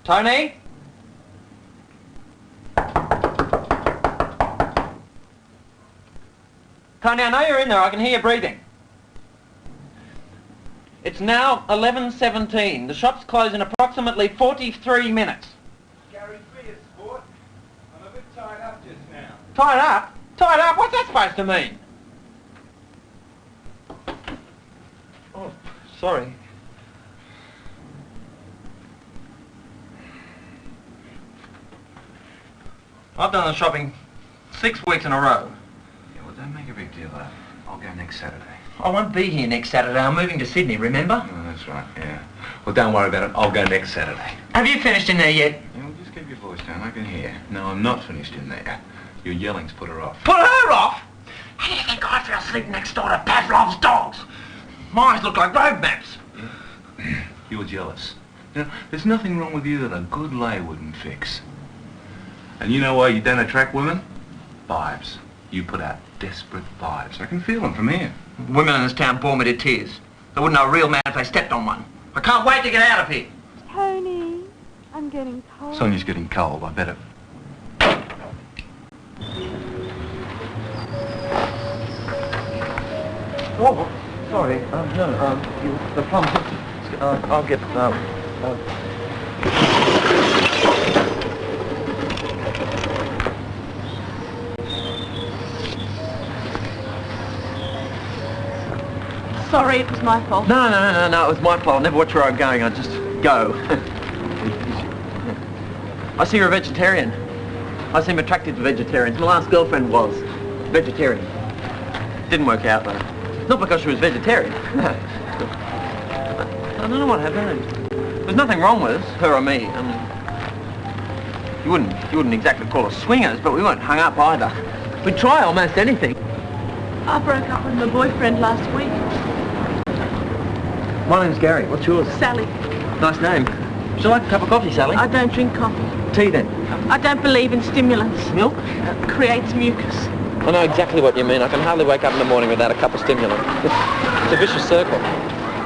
Tony? Tony, I know you're in there. I can hear you breathing. It's now 11:17. The shop's close in approximately 43 minutes. Gary, be a sport. I'm a bit tied up just now. Tied up? Tied up? What's that supposed to mean? Oh, sorry. I've done the shopping 6 weeks in a row. Yeah, well, don't make a big deal of it. I'll go next Saturday. I won't be here next Saturday. I'm moving to Sydney, remember? Oh, that's right, yeah. Well, don't worry about it. I'll go next Saturday. Have you finished in there yet? Yeah, well, just keep your voice down. I can hear. No, I'm not finished in there. Your yelling's put her off. Put her off? How do you think I fell asleep next door to Pavlov's dogs? My eyes look like road maps. Yeah. You're jealous. Now, there's nothing wrong with you that a good lay wouldn't fix. And you know why you don't attract women? Vibes. You put out desperate vibes. I can feel them from here. Women in this town bore me to tears. They wouldn't know a real man if they stepped on one. I can't wait to get out of here. Tony, I'm getting cold. Sonia's getting cold. I better... Oh, sorry. The plum. I'll get. Sorry, it was my fault. No, it was my fault. I never watched where I'm going. I just go. I see you're a vegetarian. I seem attracted to vegetarians. My last girlfriend was vegetarian. Didn't work out though. Not because she was vegetarian. I don't know what happened. There's nothing wrong with us, her or me. You wouldn't exactly call us swingers, but we weren't hung up either. We'd try almost anything. I broke up with my boyfriend last week. My name's Gary. What's yours? Sally. Nice name. Would you like a cup of coffee, Sally? I don't drink coffee. Tea then? I don't believe in stimulants. Milk? Creates mucus. I know exactly what you mean. I can hardly wake up in the morning without a cup of stimulant. It's a vicious circle.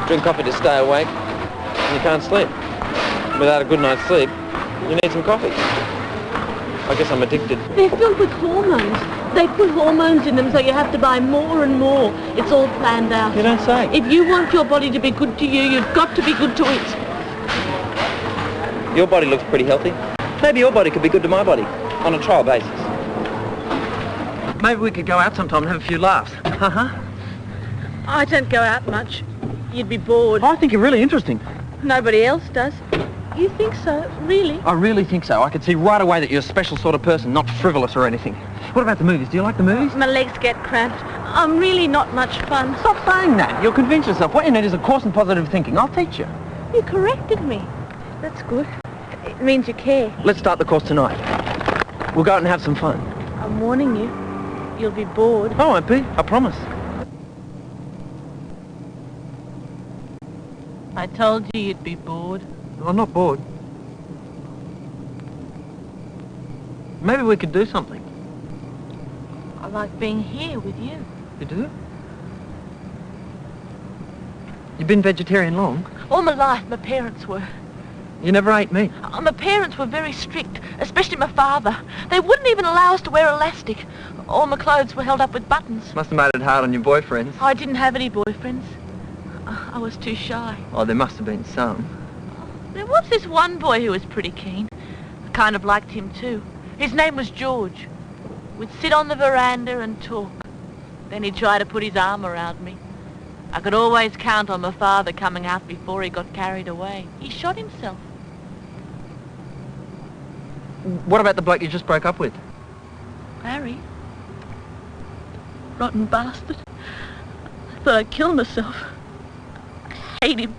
Drink coffee to stay awake, and you can't sleep. Without a good night's sleep, you need some coffee. I guess I'm addicted. They're filled with hormones. They put hormones in them, so you have to buy more and more. It's all planned out. You don't say. If you want your body to be good to you, you've got to be good to it. Your body looks pretty healthy. Maybe your body could be good to my body, on a trial basis. Maybe we could go out sometime and have a few laughs. I don't go out much. You'd be bored. I think you're really interesting. Nobody else does. You think so? Really? I really think so. I could see right away that you're a special sort of person, not frivolous or anything. What about the movies? Do you like the movies? My legs get cramped. I'm really not much fun. Stop saying that. You'll convince yourself. What you need is a course in positive thinking. I'll teach you. You corrected me. That's good. It means you care. Let's start the course tonight. We'll go out and have some fun. I'm warning you. You'll be bored. I won't be. I promise. I told you you'd be bored. I'm not bored. Maybe we could do something. I like being here with you. You do? You've been vegetarian long? All my life, my parents were. You never ate meat? My parents were very strict, especially my father. They wouldn't even allow us to wear elastic. All my clothes were held up with buttons. Must have made it hard on your boyfriends. I didn't have any boyfriends. I was too shy. Oh, there must have been some. There was this one boy who was pretty keen. I kind of liked him too. His name was George. We'd sit on the veranda and talk. Then he'd try to put his arm around me. I could always count on my father coming out before he got carried away. He shot himself. What about the bloke you just broke up with? Harry. Rotten bastard. I thought I'd kill myself. I hate him.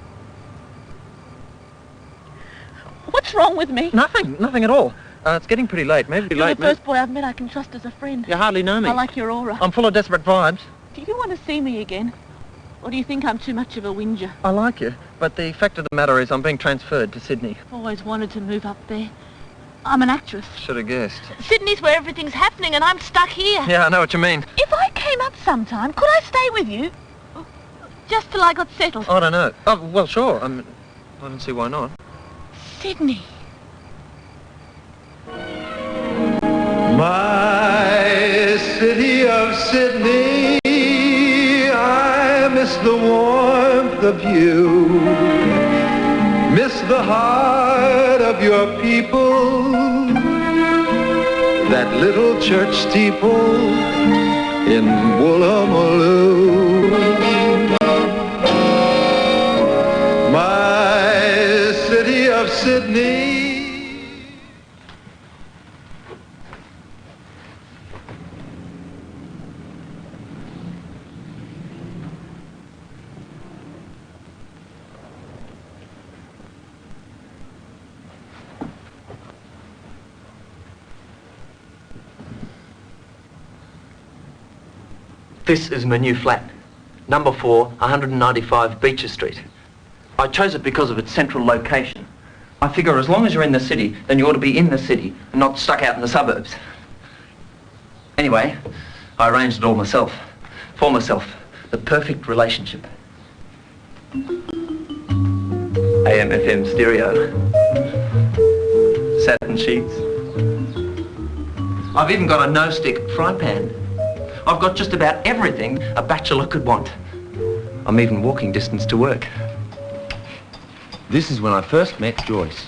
What's wrong with me? Nothing at all. It's getting pretty late. Maybe You're late. the first boy I've met I can trust as a friend. You hardly know me. I like your aura. I'm full of desperate vibes. Do you want to see me again? Or do you think I'm too much of a whinger? I like you, but the fact of the matter is I'm being transferred to Sydney. I've always wanted to move up there. I'm an actress. Should have guessed. Sydney's where everything's happening and I'm stuck here. Yeah, I know what you mean. If I came up sometime, could I stay with you? Just till I got settled. I don't know. Oh, well, sure. I don't see why not. Sydney. My city of Sydney, I miss the warmth of you, miss the heart of your people, that little church steeple in Woolloomooloo. My city of Sydney. This is my new flat, number 4, 195 Beecher Street. I chose it because of its central location. I figure as long as you're in the city, then you ought to be in the city and not stuck out in the suburbs. Anyway, I arranged it all myself, for myself, the perfect relationship. AM/FM stereo, satin sheets. I've even got a no-stick fry pan. I've got just about everything a bachelor could want. I'm even walking distance to work. This is when I first met Joyce.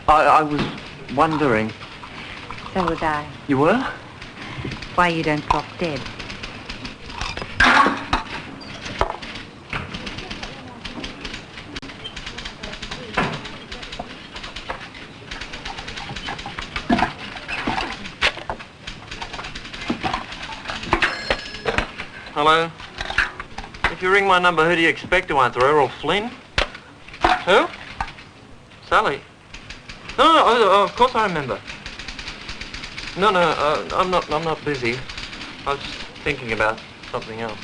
I was wondering... So was I. You were? Why you don't drop dead. Hello? If you ring my number, who do you expect to answer? Errol Flynn? Who? Sally? No, of course I remember. No, I'm not busy. I was just thinking about something else.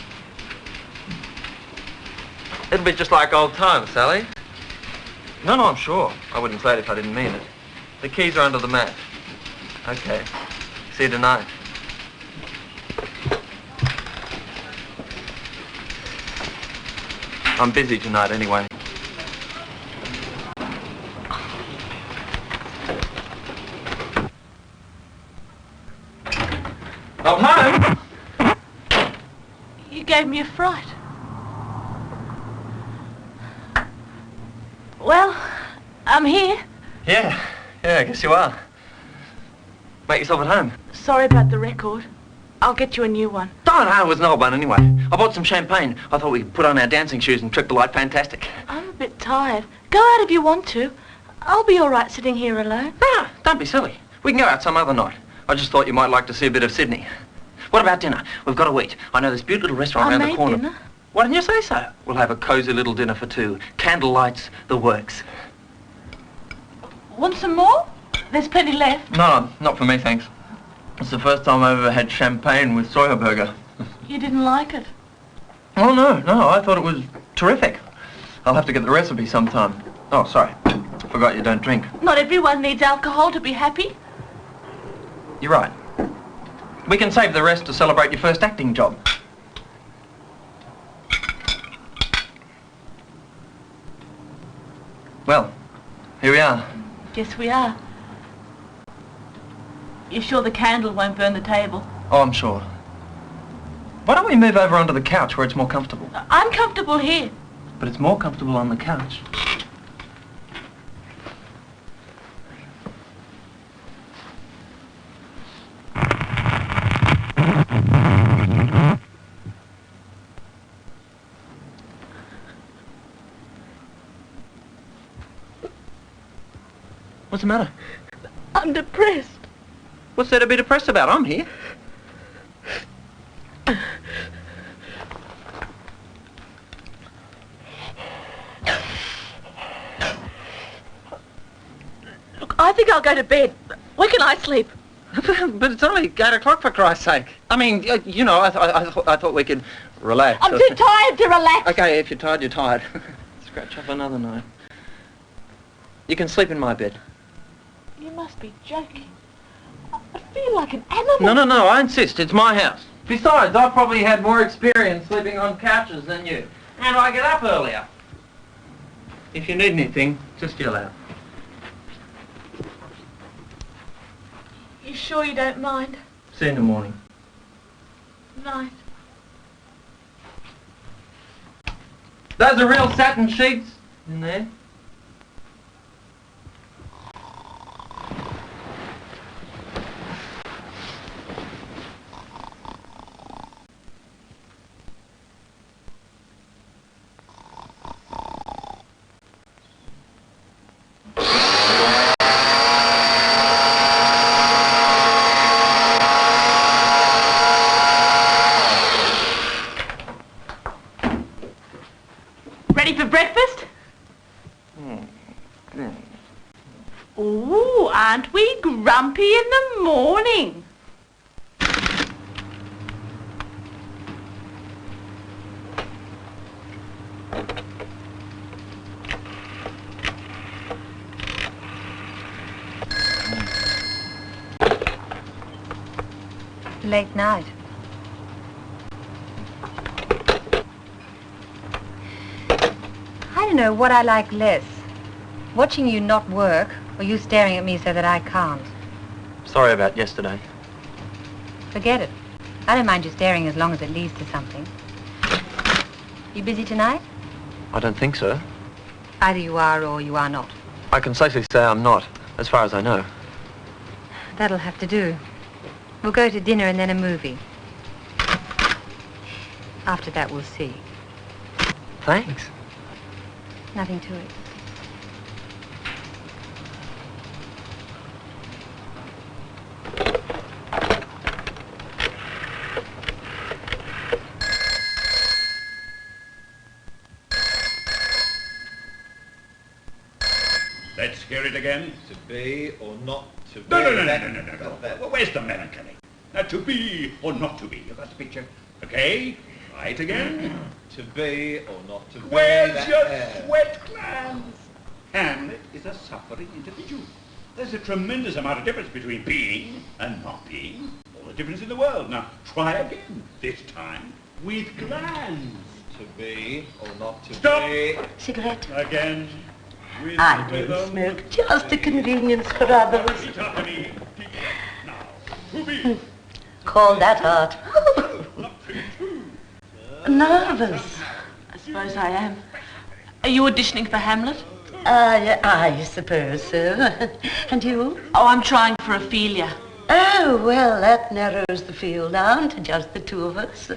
It'll be just like old times, Sally. No, I'm sure. I wouldn't say it if I didn't mean it. The keys are under the mat. Okay. See you tonight. I'm busy tonight anyway. I'm home! You gave me a fright. Well, I'm here. Yeah, I guess you are. Make yourself at home. Sorry about the record. I'll get you a new one. No, it was an old one anyway. I bought some champagne. I thought we could put on our dancing shoes and trip the light fantastic. I'm a bit tired. Go out if you want to. I'll be all right sitting here alone. No, don't be silly. We can go out some other night. I just thought you might like to see a bit of Sydney. What about dinner? We've got to eat. I know this beautiful little restaurant around the corner. Dinner. Why didn't you say so? We'll have a cosy little dinner for two. Candle lights, the works. Want some more? There's plenty left. No, not for me, thanks. It's the first time I've ever had champagne with soya burger. You didn't like it? Oh, no, I thought it was terrific. I'll have to get the recipe sometime. Oh, sorry. Forgot you don't drink. Not everyone needs alcohol to be happy. You're right. We can save the rest to celebrate your first acting job. Well, here we are. Yes, we are. You're sure the candle won't burn the table? Oh, I'm sure. Why don't we move over onto the couch where it's more comfortable? I'm comfortable here. But it's more comfortable on the couch. What's the matter? I'm depressed. What's there to be depressed about? I'm here. think I'll go to bed. Where can I sleep? But it's only 8 o'clock, for Christ's sake. I mean, you know, I thought we could relax. I'm too tired to relax. Okay, if you're tired, you're tired. Scratch up another night. You can sleep in my bed. You must be joking. I feel like an animal. No, I insist. It's my house. Besides, I've probably had more experience sleeping on couches than you. And I get up earlier. If you need anything, just yell out. You sure you don't mind? See you in the morning. Night. Those are real satin sheets in there. Ready for breakfast? Ooh, aren't we grumpy in the morning? Late night. I don't know what I like less. Watching you not work, or you staring at me so that I can't. Sorry about yesterday. Forget it. I don't mind you staring as long as it leads to something. You busy tonight? I don't think so. Either you are or you are not. I can safely say I'm not, as far as I know. That'll have to do. We'll go to dinner and then a movie. After that, we'll see. Thanks. Nothing to it. Let's hear it again. To be or not to be. No. Well, where's the melancholy? To be or not to be. You got the picture? Okay. Try it again. To be or not to be. Where's that your air. sweat glands? Hamlet is a suffering individual. There's a tremendous amount of difference between being and not being. All the difference in the world. Now, try again. This time with glands. To be or not to Stop. be. Cigarette? Again. With I rhythm. don't smoke, just a convenience for others. Reach up and eat. Deep breath. Now, to be. Call that art. Not true. Nervous. I suppose I am. Are you auditioning for Hamlet? I suppose so. And you? Oh, I'm trying for Ophelia. Oh, well, that narrows the field down to just the two of us.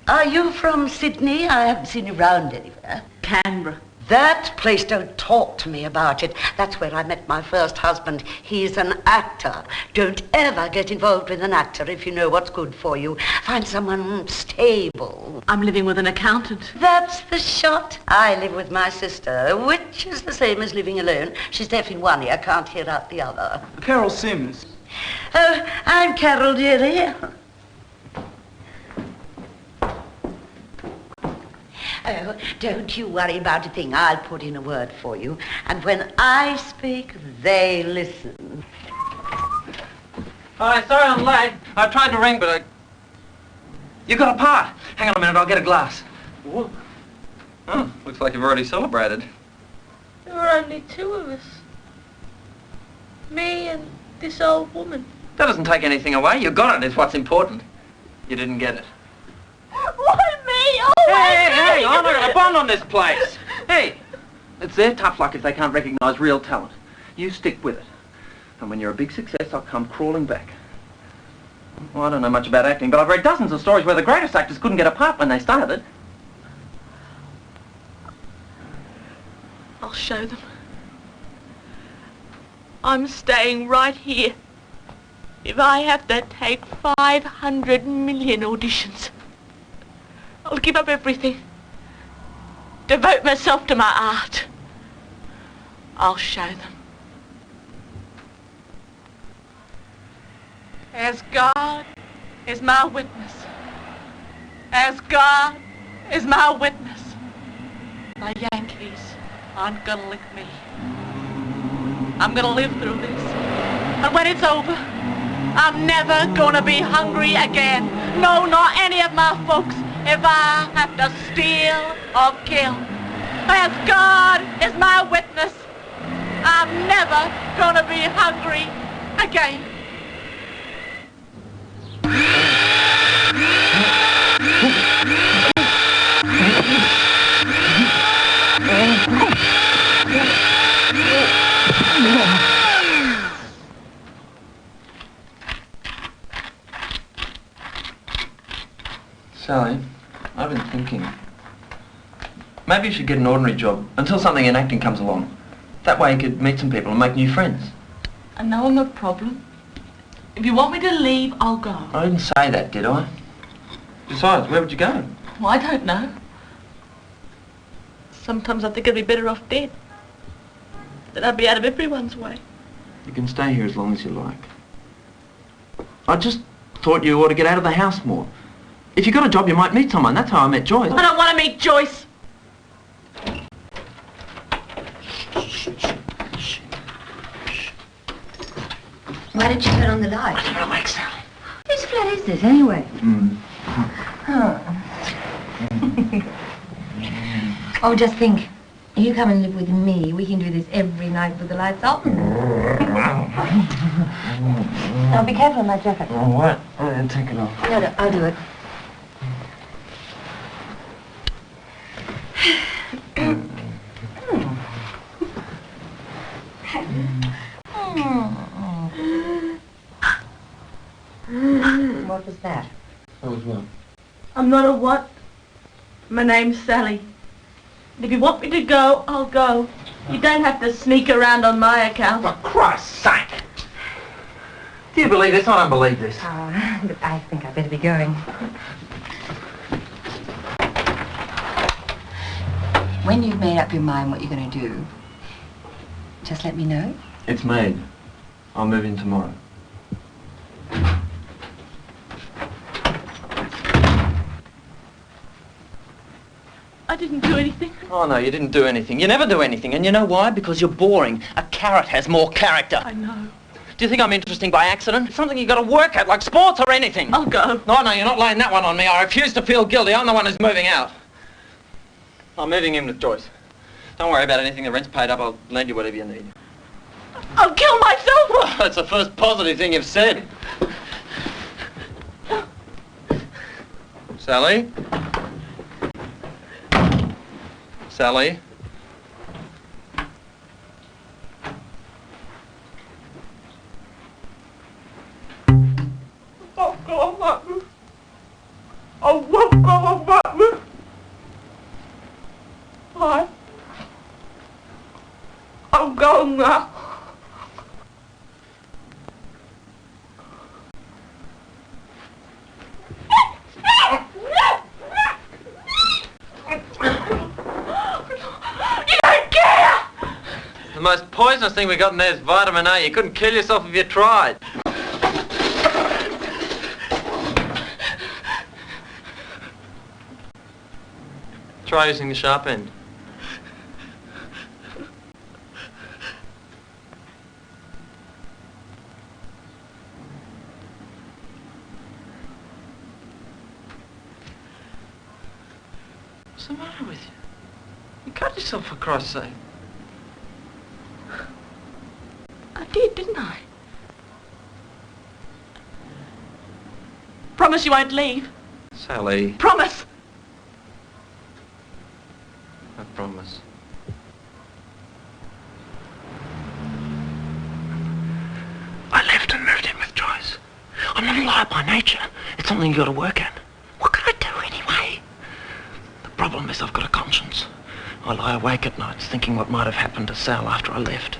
Are you from Sydney? I haven't seen you round anywhere. Canberra. That place, don't talk to me about it. That's where I met my first husband. He's an actor. Don't ever get involved with an actor if you know what's good for you. Find someone stable. I'm living with an accountant. That's the shot. I live with my sister, which is the same as living alone. She's deaf in one ear, can't hear out the other. Carol Sims. Oh, I'm Carol, dearie. Oh, don't you worry about a thing. I'll put in a word for you. And when I speak, they listen. Hi, sorry I'm late. I tried to ring, but You got a part. Hang on a minute, I'll get a glass. What? Oh, looks like you've already celebrated. There were only two of us. Me and this old woman. That doesn't take anything away. You got it, is what's important. You didn't get it. Why me? Oh, Hey, I'm not gonna bond on this place. Hey, it's their tough luck if they can't recognise real talent. You stick with it. And when you're a big success, I'll come crawling back. Well, I don't know much about acting, but I've read dozens of stories where the greatest actors couldn't get a part when they started. I'll show them. I'm staying right here. If I have to take 500 million auditions, I'll give up everything. Devote myself to my art. I'll show them. As God is my witness. As God is my witness. The Yankees aren't gonna lick me. I'm gonna live through this. And when it's over, I'm never gonna be hungry again. No, nor any of my folks if I have to steal or kill. As God is my witness, I'm never gonna be hungry again. Sally, I've been thinking. Maybe you should get an ordinary job until something in acting comes along. That way you could meet some people and make new friends. I know I'm a problem. If you want me to leave, I'll go. I didn't say that, did I? Besides, where would you go? Well, I don't know. Sometimes I think I'd be better off dead. That I'd be out of everyone's way. You can stay here as long as you like. I just thought you ought to get out of the house more. If you got a job, you might meet someone. That's how I met Joyce. I don't want to meet Joyce. Why did you turn on the light? I don't want to wake Sally. Whose flat is this, anyway? Oh, just think. If you come and live with me, we can do this every night with the lights on. Now, be careful of my jacket. Oh, what? Take it off. No, I'll do it. What was that? That was what? I'm not a what. My name's Sally. And if you want me to go, I'll go. You don't have to sneak around on my account. For Christ's sake! Do you believe this? I don't believe this. But I think I'd better be going. When you've made up your mind what you're going to do, just let me know. It's made. I'll move in tomorrow. I didn't do anything. Oh, no, you didn't do anything. You never do anything. And you know why? Because you're boring. A carrot has more character. I know. Do you think I'm interesting by accident? It's something you've got to work at, like sports or anything. I'll go. No, you're not laying that one on me. I refuse to feel guilty. I'm the one who's moving out. I'm moving in with Joyce. Don't worry about anything. The rent's paid up. I'll lend you whatever you need. I'll kill myself. Well, that's the first positive thing you've said. Sally? Sally? Don't go on that roof. I won't go on that roof. I'm going now. The most poisonous thing we got in there is vitamin A. You couldn't kill yourself if you tried. Try using the sharp end. What's the matter with you? You cut yourself, for Christ's sake. I did, didn't I? Promise you won't leave. Sally. Promise. I promise. I left and moved in with Joyce. I'm not a liar by nature. It's something you got to work at. What can I do anyway? The problem is I've got a conscience. I lie awake at nights thinking what might have happened to Sal after I left.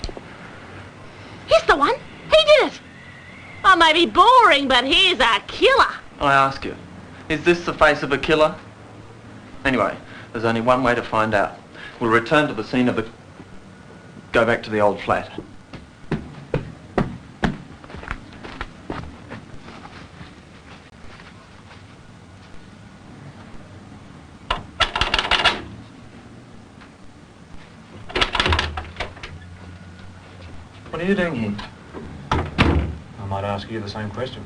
He's the one. He did it. I may be boring, but he's a killer. I ask you, is this the face of a killer? Anyway, there's only one way to find out. We'll return to the scene of the... Go back to the old flat. What are you doing here? I might ask you the same question.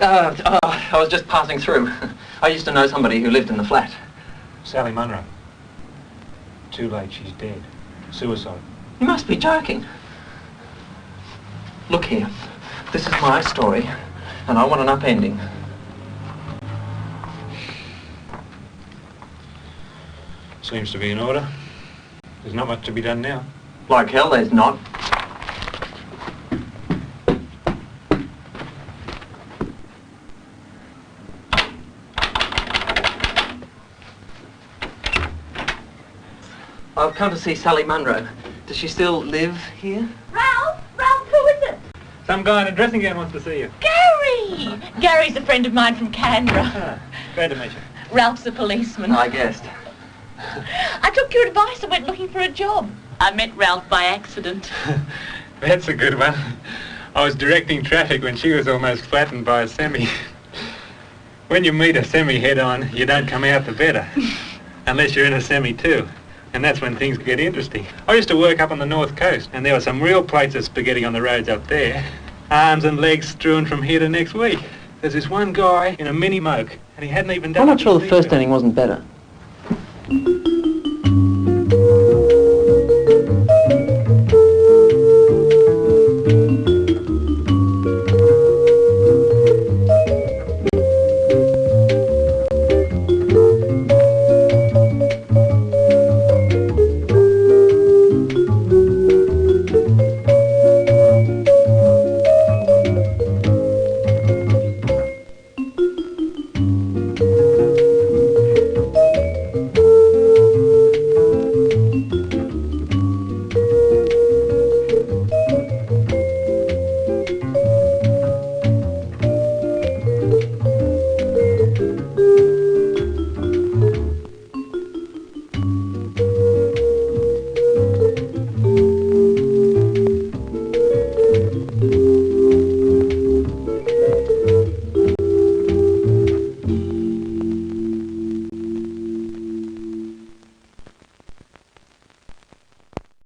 I was just passing through. I used to know somebody who lived in the flat. Sally Munro. Too late, she's dead. Suicide. You must be joking. Look here. This is my story, and I want an upending. Seems to be in order. There's not much to be done now. Like hell, there's not. I've come to see Sally Munro. Does she still live here? Ralph! Ralph, who is it? Some guy in a dressing gown wants to see you. Gary! Gary's a friend of mine from Canberra. Ah, glad to meet you. Ralph's a policeman. I guessed. I took your advice and went looking for a job. I met Ralph by accident. That's a good one. I was directing traffic when she was almost flattened by a semi. When you meet a semi head-on, you don't come out the better. Unless you're in a semi too. And that's when things get interesting. I used to work up on the north coast, and there were some real plates of spaghetti on the roads up there. Arms and legs strewn from here to next week. There's this one guy in a mini moke, and he hadn't even done... I'm not sure the first inning wasn't better.